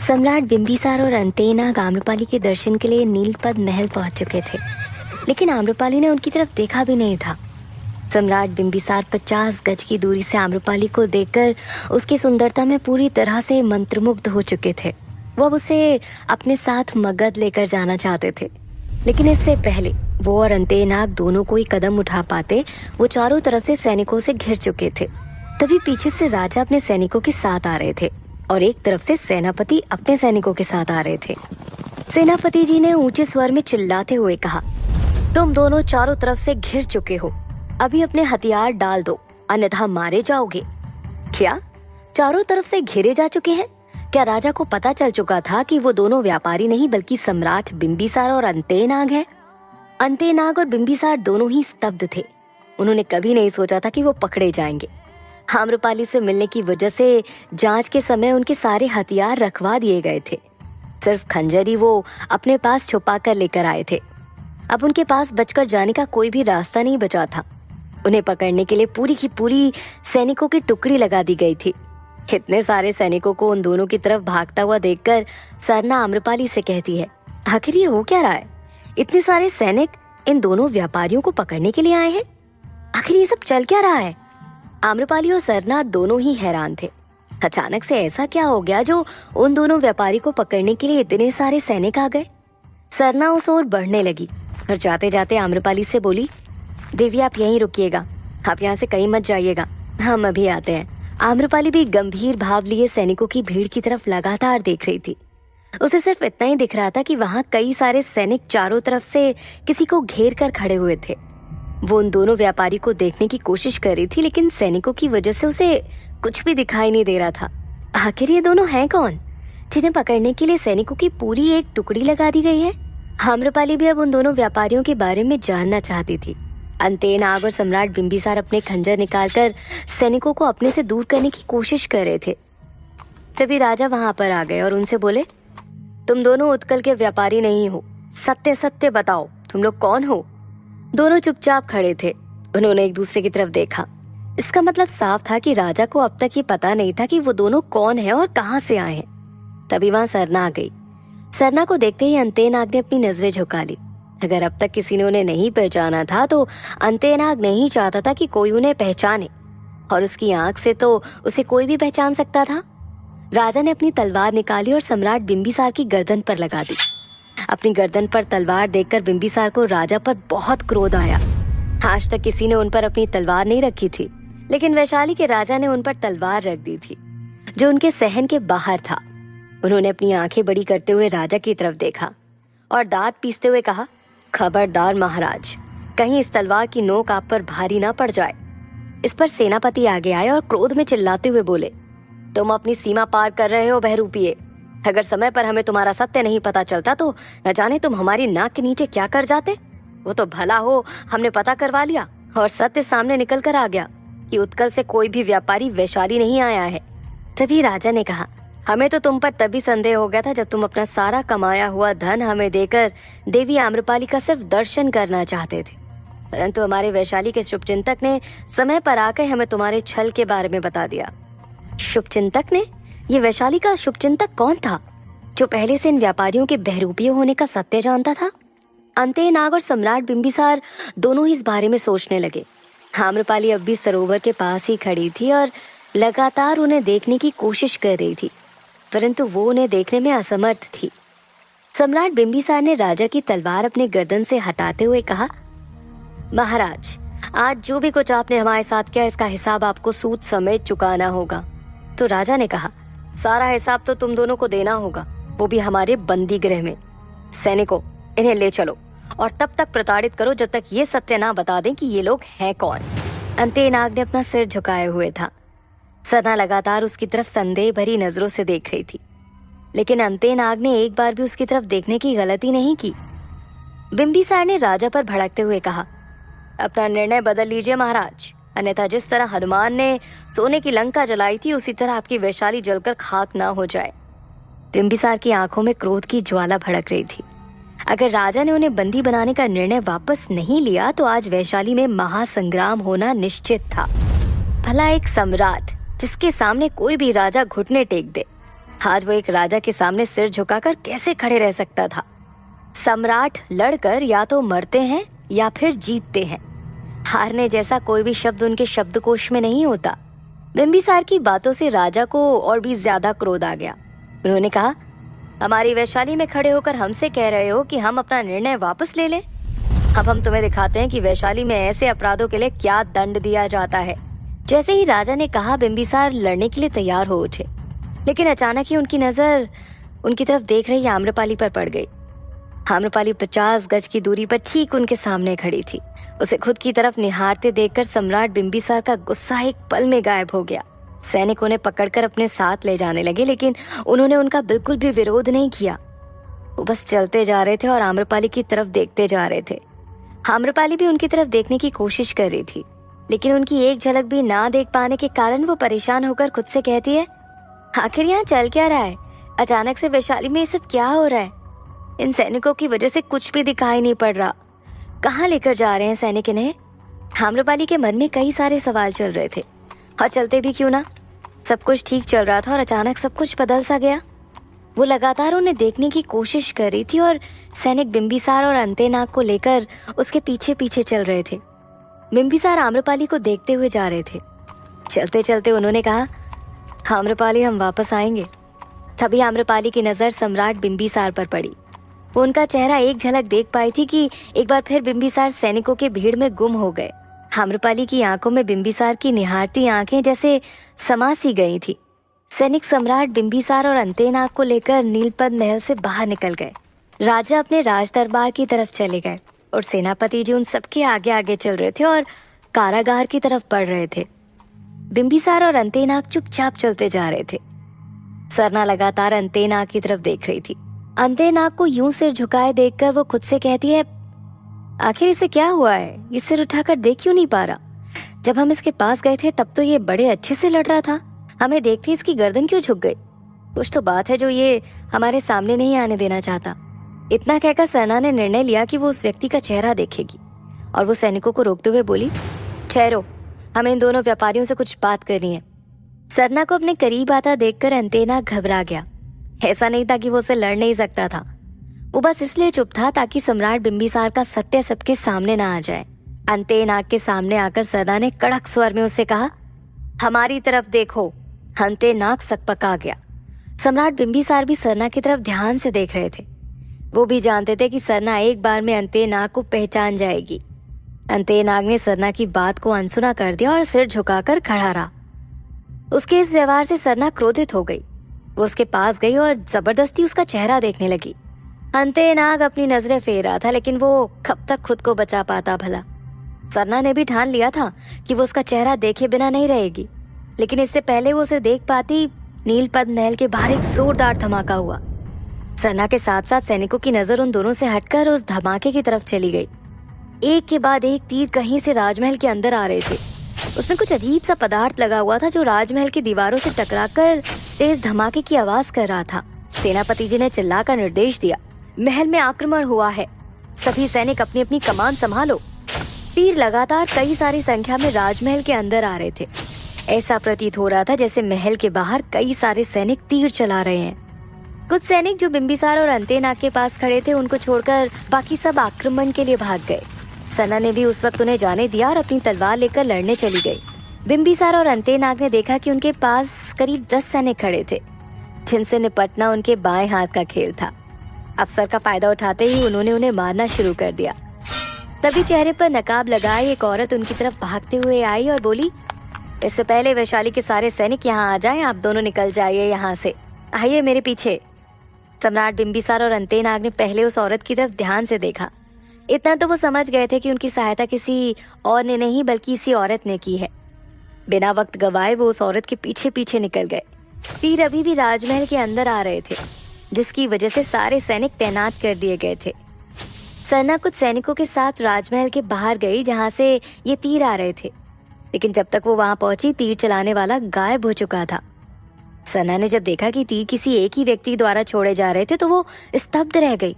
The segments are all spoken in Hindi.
सम्राट बिंबिसार और अंतेनाग आम्रपाली के दर्शन के लिए नीलपद्म महल पहुंच चुके थे, लेकिन आम्रपाली ने उनकी तरफ देखा भी नहीं था। सम्राट बिंबिसार 50 गज की दूरी से आम्रपाली को देखकर उसकी सुंदरता में पूरी तरह से मंत्रमुग्ध हो चुके थे। वो अब उसे अपने साथ मगध लेकर जाना चाहते थे, लेकिन इससे पहले वो और अंतेनाग दोनों कोई कदम उठा पाते, वो चारों तरफ से सैनिकों से घिर चुके थे। तभी पीछे से राजा अपने सैनिकों के साथ आ रहे थे और एक तरफ से सेनापति अपने सैनिकों के साथ आ रहे थे। सेनापति जी ने ऊंचे स्वर में चिल्लाते हुए कहा, तुम दोनों चारों तरफ से घिर चुके हो, अभी अपने हथियार डाल दो, अन्यथा मारे जाओगे। क्या चारों तरफ से घिरे जा चुके हैं? क्या राजा को पता चल चुका था कि वो दोनों व्यापारी नहीं बल्कि सम्राट बिंबिसार और अंतेनाग है? अंतेनाग और बिंबिसार दोनों ही स्तब्ध थे। उन्होंने कभी नहीं सोचा था कि वो पकड़े जाएंगे। आम्रपाली से मिलने की वजह से जांच के समय उनके सारे हथियार रखवा दिए गए थे। सिर्फ खंजर ही वो अपने पास छुपा कर लेकर आए थे। अब उनके पास बचकर जाने का कोई भी रास्ता नहीं बचा था। उन्हें पकड़ने के लिए पूरी की पूरी सैनिकों की टुकड़ी लगा दी गई थी। इतने सारे सैनिकों को उन दोनों की तरफ भागता हुआ देखकर सरना आम्रपाली से कहती है, आखिर ये हो क्या रहा है? इतने सारे सैनिक इन दोनों व्यापारियों को पकड़ने के लिए आए हैं? आखिर ये सब चल क्या रहा है? आम्रपाली और सरना दोनों ही हैरान थे। अचानक से ऐसा क्या हो गया जो उन दोनों व्यापारी को पकड़ने के लिए इतने सारे सैनिक आ गए? सरना उस ओर बढ़ने लगी और जाते जाते आम्रपाली से बोली, देवी आप यहीं रुकिएगा, आप यहाँ से कहीं मत जाइएगा, हम अभी आते हैं। आम्रपाली भी गंभीर भाव लिए सैनिकों की भीड़ की तरफ लगातार देख रही थी। उसे सिर्फ इतना ही दिख रहा था कि वहाँ कई सारे सैनिक चारों तरफ से किसी को घेर कर खड़े हुए थे। वो उन दोनों व्यापारी को देखने की कोशिश कर रही थी, लेकिन सैनिकों की वजह से उसे कुछ भी दिखाई नहीं दे रहा था। आखिर ये दोनों हैं कौन जिन्हें पकड़ने के लिए सैनिकों की पूरी एक टुकड़ी लगा दी गई है? आम्रपाली भी अब उन दोनों व्यापारियों के बारे में जानना चाहती थी। अंतेनाग और सम्राट बिंबिसार अपने खंजर निकालकर सैनिकों को अपने से दूर करने की कोशिश कर रहे थे। तभी राजा वहां पर आ गए और उनसे बोले, तुम दोनों उत्कल के व्यापारी नहीं हो, सत्य सत्य बताओ, तुम लोग कौन हो? दोनों चुपचाप खड़े थे। उन्होंने एक दूसरे की तरफ देखा। इसका मतलब साफ था कि राजा को अब तक ये पता नहीं था कि वो दोनों कौन है और कहां से आए हैं। तभी वहां सरना आ गई। सरना को देखते ही अंतेनाग ने अपनी नजरें झुका ली। अगर अब तक किसी ने उन्हें नहीं पहचाना था तो अंतेनाग नहीं चाहता था कि कोई उन्हें पहचाने, और उसकी आंख से तो उसे कोई भी पहचान सकता था। राजा ने अपनी तलवार निकाली और सम्राट बिंबिसार की गर्दन पर लगा दी। अपनी गर्दन पर तलवार देखकर बिंबिसार को राजा पर बहुत क्रोध आया। आज तक किसी ने उन पर अपनी तलवार नहीं रखी थी, लेकिन वैशाली के राजा ने उन पर तलवार रख दी थी, जो उनके सहन के बाहर था। उन्होंने अपनी आंखें बड़ी करते हुए राजा की तरफ देखा और दांत पीसते हुए कहा, खबरदार महाराज, कहीं इस तलवार की नोक आप पर भारी ना पड़ जाए। इस पर सेनापति आगे आए और क्रोध में चिल्लाते हुए बोले, तुम अपनी सीमा पार कर रहे हो बहरूपिये। अगर समय पर हमें तुम्हारा सत्य नहीं पता चलता तो न जाने तुम हमारी नाक के नीचे क्या कर जाते। वो तो भला हो हमने पता करवा लिया और सत्य सामने निकल कर आ गया कि उत्कल से कोई भी व्यापारी वैशाली नहीं आया है। तभी राजा ने कहा, हमें तो तुम पर तभी संदेह हो गया था जब तुम अपना सारा कमाया हुआ धन हमें देकर देवी आम्रपाली का सिर्फ दर्शन करना चाहते थे, परंतु हमारे वैशाली के शुभचिंतक ने समय पर आकर हमें तुम्हारे छल के बारे में बता दिया। शुभचिंतक ने? ये वैशाली का शुभचिंतक कौन था जो पहले से इन व्यापारियों के बहरूपिये होने का सत्य जानता था? अंतेनाग और सम्राट बिंबिसार दोनों ही इस बारे में सोचने लगे। आम्रपाली अब भी सरोवर के पास ही खड़ी थी और लगातार उन्हें देखने की कोशिश कर रही थी, परंतु वो उन्हें देखने में असमर्थ थी। सम्राट बिंबिसार ने राजा की तलवार अपने गर्दन से हटाते हुए कहा, महाराज, आज जो भी कुछ आपने हमारे साथ किया इसका हिसाब आपको सूद समेत चुकाना होगा। तो राजा ने कहा, सारा हिसाब तो तुम दोनों को देना होगा, वो भी हमारे बंदी गृह में। सैनिकों, इन्हें ले चलो और तब तक प्रताड़ित करो जब तक ये सत्य ना बता दें कि ये लोग हैं कौन। अंतेनाग ने अपना सिर झुकाए हुए था। सरना लगातार उसकी तरफ संदेह भरी नजरों से देख रही थी, लेकिन अंतेनाग ने एक बार भी उसकी तरफ देखने की गलती नहीं की। बिंबिसार ने राजा पर भड़कते हुए कहा, अपना निर्णय बदल लीजिए महाराज, अन्यथा जिस तरह हनुमान ने सोने की लंका जलाई थी उसी तरह आपकी वैशाली जलकर खाक ना हो जाए। बिंबिसार की आंखों में क्रोध की ज्वाला भड़क रही थी। अगर राजा ने उन्हें बंदी बनाने का निर्णय वापस नहीं लिया तो आज वैशाली में महासंग्राम होना निश्चित था। भला एक सम्राट जिसके सामने कोई भी राजा घुटने टेक दे, आज वो एक राजा के सामने सिर झुकाकर कैसे खड़े रह सकता था। सम्राट लड़कर या तो मरते हैं या फिर जीतते हैं। हारने जैसा कोई भी शब्द उनके शब्दकोश में नहीं होता। बिंबिसार की बातों से राजा को और भी ज्यादा क्रोध आ गया। उन्होंने कहा, हमारी वैशाली में खड़े होकर हमसे कह रहे हो कि हम अपना निर्णय वापस ले लें? अब हम तुम्हें दिखाते हैं कि वैशाली में ऐसे अपराधों के लिए क्या दंड दिया जाता है। जैसे ही राजा ने कहा, बिंबिसार लड़ने के लिए तैयार हो उठे, लेकिन अचानक ही उनकी नजर उनकी तरफ देख रही आम्रपाली पर पड़ गई। आम्रपाली 50 गज की दूरी पर ठीक उनके सामने खड़ी थी। उसे खुद की तरफ निहारते देखकर सम्राट बिंबिसार का गुस्सा एक पल में गायब हो गया। सैनिक उन्हें पकड़कर अपने साथ ले जाने लगे, लेकिन उन्होंने उनका बिल्कुल भी विरोध नहीं किया। वो बस चलते जा रहे थे और आम्रपाली की तरफ देखते जा रहे थे। आम्रपाली भी उनकी तरफ देखने की कोशिश कर रही थी, लेकिन उनकी एक झलक भी ना देख पाने के कारण वो परेशान होकर खुद से कहती है, आखिर यहाँ चल क्या रहा है? अचानक से वैशाली में ये सब क्या हो रहा है? इन सैनिकों की वजह से कुछ भी दिखाई नहीं पड़ रहा। कहाँ लेकर जा रहे हैं सैनिक इन्हें? आम्रपाली के मन में कई सारे सवाल चल रहे थे। और चलते भी क्यों ना, सब कुछ ठीक चल रहा था और अचानक सब कुछ बदल सा गया। वो लगातार उन्हें देखने की कोशिश कर रही थी और सैनिक बिंबिसार और अंतेनाग को लेकर उसके पीछे पीछे चल रहे थे। बिंबिसार आम्रपाली को देखते हुए जा रहे थे। चलते चलते उन्होंने कहा, आम्रपाली, हम वापस आएंगे। तभी आम्रपाली की नजर सम्राट बिंबिसार पर पड़ी। वो उनका चेहरा एक झलक देख पाई थी कि एक बार फिर बिंबिसार सैनिकों के भीड़ में गुम हो गए। आम्रपाली की आंखों में बिंबिसार की निहारती आंखें जैसे समा सी गई थी। सैनिक सम्राट बिंबिसार और अंतेनाग को लेकर नीलपद महल से बाहर निकल गए। राजा अपने राज दरबार की तरफ चले गए और सेनापति जी उन सबके आगे आगे चल रहे थे और कारागार की तरफ बढ़ रहे थे। बिंबिसार और अंतेनाग चुपचाप चलते जा रहे थे। सरना लगातार अंतेनाग की तरफ देख रही थी। अंतेनाग को यूं सिर झुकाए देखकर वो खुद से कहती है, आखिर इसे क्या हुआ है? ये सिर उठाकर देख क्यों नहीं पा रहा? जब हम इसके पास गए थे तब तो ये बड़े अच्छे से लड़ रहा था। हमें देखते इसकी गर्दन क्यों झुक गई? कुछ तो बात है जो ये हमारे सामने नहीं आने देना चाहता। इतना कहकर सरना ने निर्णय लिया कि वो उस व्यक्ति का चेहरा देखेगी और वो सैनिकों को रोकते हुए बोली, ठहरो, हमें इन दोनों व्यापारियों से कुछ बात करनी है। सरना को अपने करीब आता देखकर अंतेनाग घबरा गया। ऐसा नहीं था कि वो उसे लड़ नहीं सकता था, वो बस इसलिए चुप था ताकि सम्राट बिंबिसार का सत्य सबके सामने ना आ जाए। अंतेनाग के सामने आकर सरना ने कड़क स्वर में उससे कहा, हमारी तरफ देखो। अंतेनाग सकपका गया। सम्राट बिंबिसार भी सरना की तरफ ध्यान से देख रहे थे। वो भी जानते थे कि सरना एक बार में अंतेनाग को पहचान जाएगी। अंतेनाग ने सरना की बात को अनसुना कर दिया और सिर झुकाकर खड़ा रहा। उसके इस व्यवहार से सरना क्रोधित हो गई। वो उसके पास गई और जबरदस्ती उसका चेहरा देखने लगी। अंतेनाग अपनी नजरें फेर रहा था, लेकिन वो कब तक खुद को बचा पाता भला। सरना ने भी ठान लिया था कि वो उसका चेहरा देखे बिना नहीं रहेगी, लेकिन इससे पहले वो उसे देख पाती, नीलपद महल के बाहर एक जोरदार धमाका हुआ। सरना के साथ साथ सैनिकों की नजर उन दोनों से हटकर उस धमाके की तरफ चली गई। एक के बाद एक तीर कहीं से राजमहल के अंदर आ रहे थे। उसमें कुछ अजीब सा पदार्थ लगा हुआ था जो राजमहल की दीवारों से टकराकर तेज धमाके की आवाज कर रहा था। सेनापति जी ने चिल्लाकर निर्देश दिया, महल में आक्रमण हुआ है, सभी सैनिक अपनी अपनी कमान संभालो। तीर लगातार कई सारी संख्या में राजमहल के अंदर आ रहे थे। ऐसा प्रतीत हो रहा था जैसे महल के बाहर कई सारे सैनिक तीर चला रहे हैं। कुछ सैनिक जो बिंबिसार और अंतेनाग के पास खड़े थे, उनको छोड़कर बाकी सब आक्रमण के लिए भाग गए। सरना ने भी उस वक्त उन्हें जाने दिया और अपनी तलवार लेकर लड़ने चली गई। बिंबिसार और अंतेनाग ने देखा कि उनके पास करीब 10 सैनिक खड़े थे, जिनसे निपटना उनके बाएं हाथ का खेल था। अवसर का फायदा उठाते ही उन्होंने उन्हें मारना शुरू कर दिया। तभी चेहरे पर नकाब लगाए एक औरत उनकी तरफ भागते हुए आई और बोली, इससे पहले वैशाली के सारे सैनिक यहाँ आ जाएं, आप दोनों निकल जाइए यहाँ से, आइए मेरे पीछे। सम्राट बिंबिसार और अंतेनाग ने पहले उस औरत की तरफ ध्यान से देखा। इतना तो वो समझ गए थे कि उनकी सहायता किसी और ने नहीं बल्कि इसी औरत ने की है। बिना वक्त गवाए वो उस औरत के पीछे पीछे निकल गए। तीर अभी भी राजमहल के अंदर आ रहे थे, जिसकी वजह से सारे सैनिक तैनात कर दिए गए थे। सरना कुछ सैनिकों के साथ राजमहल के बाहर गई जहां से ये तीर आ रहे थे, लेकिन जब तक वो वहां पहुंची तीर चलाने वाला गायब हो चुका था। सरना ने जब देखा कि तीर किसी एक ही व्यक्ति द्वारा छोड़े जा रहे थे तो वो स्तब्ध रह गई।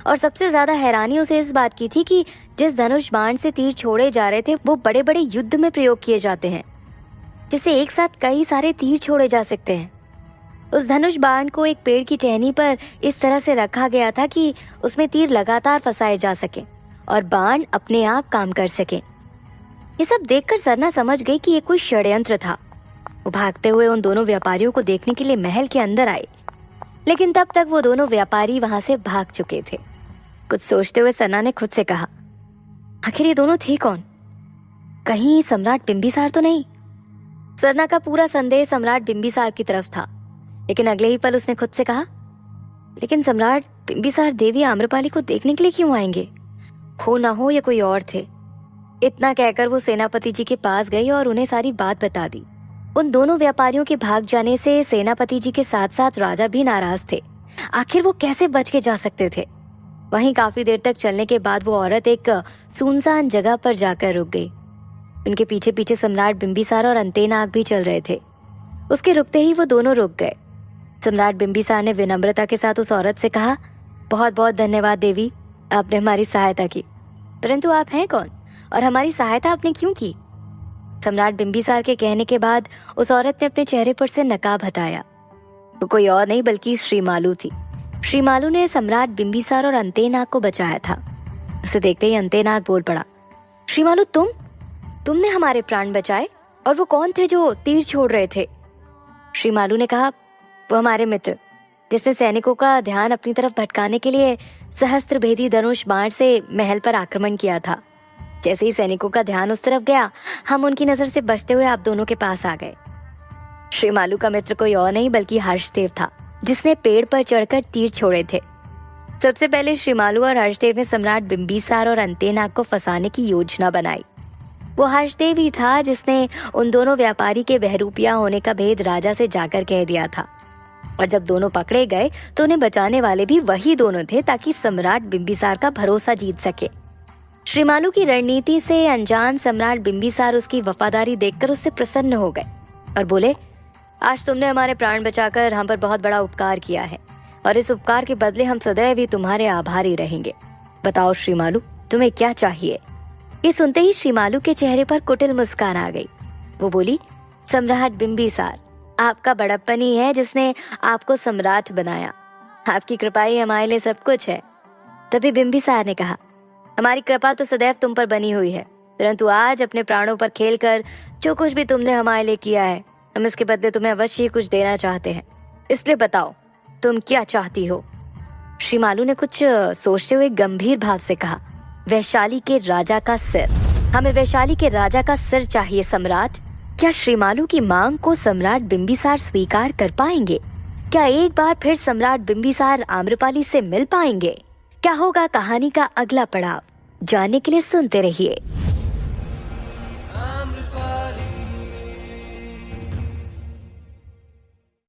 और सबसे ज्यादा हैरानी उसे इस बात की थी कि जिस धनुष बाण से तीर छोड़े जा रहे थे वो बड़े बड़े युद्ध में प्रयोग किए जाते हैं, जिससे एक साथ कई सारे तीर छोड़े जा सकते हैं। उस धनुष बाण को एक पेड़ की टहनी पर इस तरह से रखा गया था कि उसमें तीर लगातार फंसाए जा सके और बाण अपने आप काम कर सके। ये सब देखकर सरना समझ गई कि ये कोई षड्यंत्र था। वो भागते हुए उन दोनों व्यापारियों को देखने के लिए महल के अंदर आई, लेकिन तब तक वो दोनों व्यापारी वहां से भाग चुके थे। कुछ सोचते हुए सरना ने खुद से कहा, आखिर ये दोनों थे कौन? कहीं सम्राट बिंबिसार तो नहीं? सरना का पूरा संदेह सम्राट बिंबिसार की तरफ था, लेकिन अगले ही पल उसने खुद से कहा, लेकिन सम्राट बिंबिसार देवी आम्रपाली को देखने के लिए क्यों आएंगे? हो ना हो ये कोई और थे। इतना कहकर वो सेनापति जी के पास गई और उन्हें सारी बात बता दी। उन दोनों व्यापारियों के भाग जाने से सेनापति जी के साथ साथ राजा भी नाराज थे। आखिर वो कैसे बच के जा सकते थे? वहीं काफी देर तक चलने के बाद वो औरत एक सुनसान जगह पर जाकर रुक गई। उनके पीछे पीछे सम्राट बिंबिसार और अंतेनाग भी चल रहे थे। उसके रुकते ही वो दोनों रुक गए। सम्राट बिंबिसार ने विनम्रता के साथ उस औरत से कहा, बहुत बहुत धन्यवाद देवी, आपने हमारी सहायता की। परंतु आप हैं कौन और हमारी सहायता आपने क्यों की? सम्राट बिंबिसार के कहने के बाद उस औरत ने अपने चेहरे पर से नकाब हटाया। वो कोई और नहीं बल्कि श्रीमालू थी। श्रीमालू ने सम्राट बिंबिसार और अंतेनाग को बचाया था। उसे देखते ही अंतेनाग बोल पड़ा, श्रीमालू तुमने हमारे प्राण बचाए? और वो कौन थे जो तीर छोड़ रहे थे? श्रीमालू ने कहा, वो हमारे मित्र, जिसने सैनिकों का ध्यान अपनी तरफ भटकाने के लिए सहस्त्र भेदी धनुष बाण से महल पर आक्रमण किया था। जैसे ही सैनिकों का ध्यान उस तरफ गया, हम उनकी नजर से बचते हुए आप दोनों के पास आ गए। श्रीमालू का मित्र कोई और नहीं बल्कि हर्षदेव था, जिसने पेड़ पर चढ़कर तीर छोड़े थे। सबसे पहले श्रीमालू और हर्षदेव ने सम्राट बिंबिसार और अंतेनाग को फंसाने की योजना बनाई। वो हर्षदेव ही था जिसने उन दोनों व्यापारी के बहरूपिया होने का भेद राजा से जाकर कह दिया था। और जब दोनों पकड़े गए तो उन्हें बचाने वाले भी वही दोनों थे, ताकि सम्राट बिंबिसार का भरोसा जीत सके। श्रीमालू की रणनीति से अनजान सम्राट बिंबिसार उसकी वफादारी देखकर उससे प्रसन्न हो गए और बोले, आज तुमने हमारे प्राण बचाकर हम पर बहुत बड़ा उपकार किया है और इस उपकार के बदले हम सदैव ही तुम्हारे आभारी रहेंगे। बताओ श्रीमालू, तुम्हें क्या चाहिए? ये सुनते ही श्रीमालू के चेहरे पर कुटिल मुस्कान आ गई। वो बोली, सम्राट बिंबिसार, आपका बड़प्पन ही है जिसने आपको सम्राट बनाया। आपकी कृपा ही हमारे लिए सब कुछ है। तभी बिंबिसार ने कहा, हमारी कृपा तो सदैव तुम पर बनी हुई है, परंतु आज अपने प्राणों पर खेलकर जो कुछ भी तुमने हमारे लिए किया है, हम इसके बदले तुम्हें अवश्य ही कुछ देना चाहते हैं। इसलिए बताओ, तुम क्या चाहती हो? श्रीमालू ने कुछ सोचते हुए गंभीर भाव से कहा, वैशाली के राजा का सिर। हमें वैशाली के राजा का सिर चाहिए सम्राट। क्या श्रीमालू की मांग को सम्राट बिंबिसार स्वीकार कर पाएंगे? क्या एक बार फिर सम्राट बिंबिसार आम्रपाली से मिल पाएंगे? क्या होगा कहानी का अगला पड़ाव? जानने के लिए सुनते रहिए।